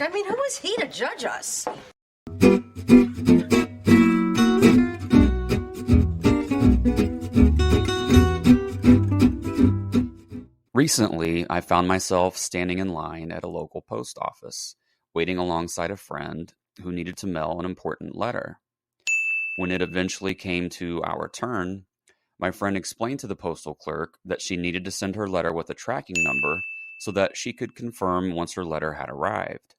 I mean, who is he to judge us? Recently, I found myself standing in line at a local post office, waiting alongside a friend who needed to mail an important letter. When it eventually came to our turn, my friend explained to the postal clerk that she needed to send her letter with a tracking number so that she could confirm once her letter had arrived.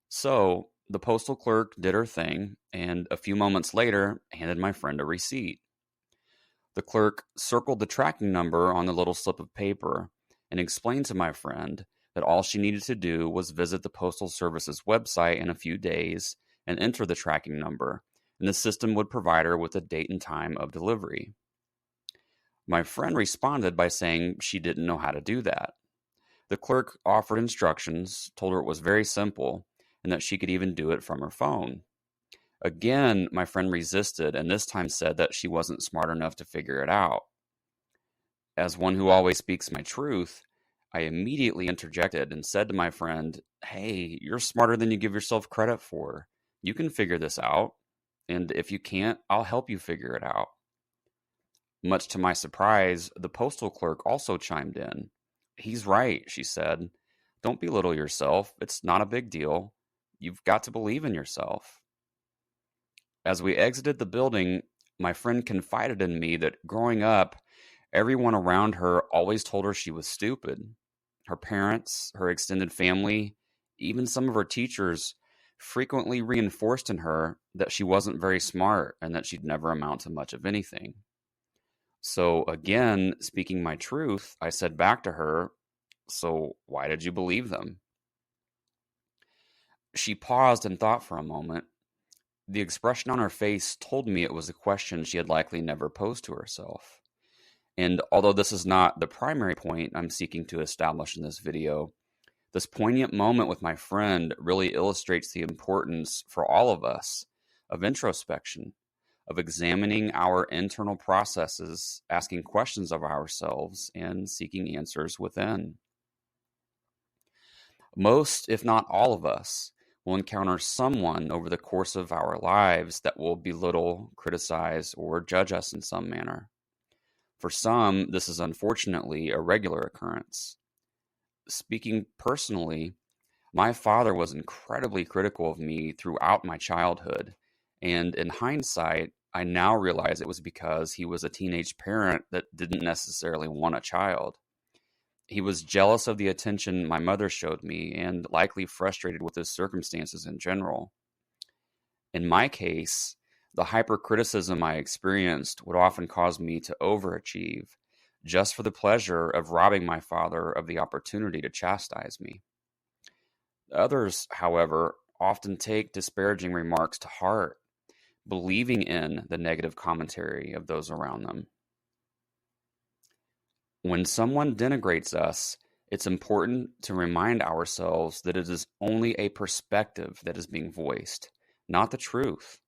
So, the postal clerk did her thing and a few moments later handed my friend a receipt. The clerk circled the tracking number on the little slip of paper and explained to my friend that all she needed to do was visit the Postal Service's website in a few days and enter the tracking number, and the system would provide her with a date and time of delivery. My friend responded by saying she didn't know how to do that. The clerk offered instructions, told her it was very simple, and that she could even do it from her phone. Again, my friend resisted and this time said that she wasn't smart enough to figure it out. As one who always speaks my truth, I immediately interjected and said to my friend, "Hey, you're smarter than you give yourself credit for. You can figure this out, and if you can't, I'll help you figure it out." Much to my surprise, the postal clerk also chimed in. "He's right," she said. "Don't belittle yourself. It's not a big deal. You've got to believe in yourself." As we exited the building, my friend confided in me that growing up, everyone around her always told her she was stupid. Her parents, her extended family, even some of her teachers frequently reinforced in her that she wasn't very smart and that she'd never amount to much of anything. So again, speaking my truth, I said back to her, "So why did you believe them?" She paused and thought for a moment. The expression on her face told me it was a question she had likely never posed to herself. And although this is not the primary point I'm seeking to establish in this video, this poignant moment with my friend really illustrates the importance for all of us of introspection, of examining our internal processes, asking questions of ourselves, and seeking answers within. Most, if not all of us, will encounter someone over the course of our lives that will belittle, criticize, or judge us in some manner. For some, this is unfortunately a regular occurrence. Speaking personally, my father was incredibly critical of me throughout my childhood, and in hindsight, I now realize it was because he was a teenage parent that didn't necessarily want a child. He was jealous of the attention my mother showed me and likely frustrated with his circumstances in general. In my case, the hypercriticism I experienced would often cause me to overachieve, just for the pleasure of robbing my father of the opportunity to chastise me. Others, however, often take disparaging remarks to heart, believing in the negative commentary of those around them. When someone denigrates us, it's important to remind ourselves that it is only a perspective that is being voiced, not the truth.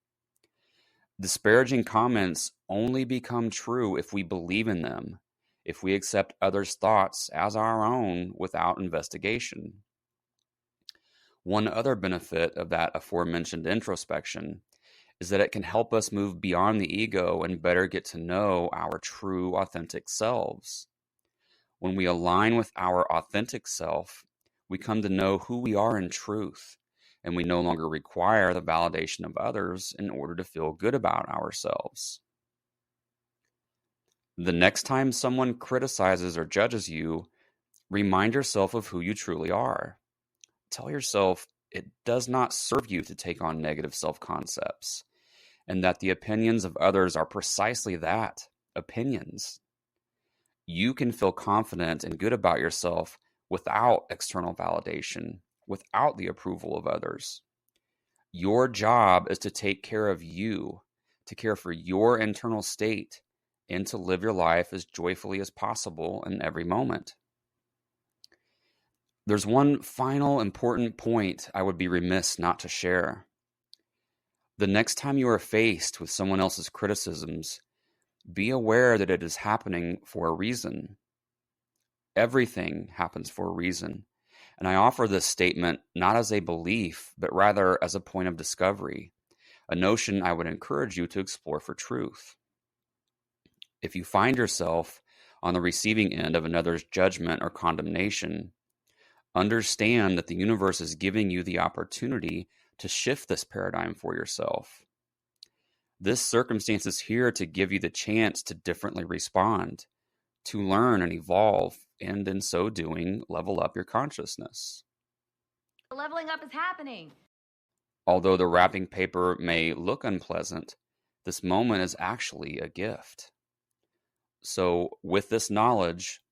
Disparaging comments only become true if we believe in them, if we accept others' thoughts as our own without investigation. One other benefit of that aforementioned introspection is that it can help us move beyond the ego and better get to know our true, authentic selves. When we align with our authentic self, we come to know who we are in truth, and we no longer require the validation of others in order to feel good about ourselves. The next time someone criticizes or judges you, remind yourself of who you truly are. Tell yourself it does not serve you to take on negative self-concepts, and that the opinions of others are precisely that, opinions. You can feel confident and good about yourself without external validation, without the approval of others. Your job is to take care of you, to care for your internal state, and to live your life as joyfully as possible in every moment. There's one final important point I would be remiss not to share. The next time you are faced with someone else's criticisms, be aware that it is happening for a reason. Everything happens for a reason, And I offer this statement not as a belief, but rather as a point of discovery, a notion I would encourage you to explore for truth. If you find yourself on the receiving end of another's judgment or condemnation, understand that the universe is giving you the opportunity to shift this paradigm for yourself. This circumstance is here to give you the chance to differently respond, to learn and evolve, and in so doing, level up your consciousness. Leveling up is happening. Although the wrapping paper may look unpleasant, this moment is actually a gift. So, with this knowledge,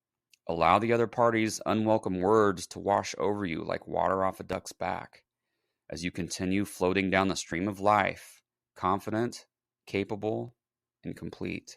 allow the other party's unwelcome words to wash over you like water off a duck's back as you continue floating down the stream of life, confident, capable, and complete.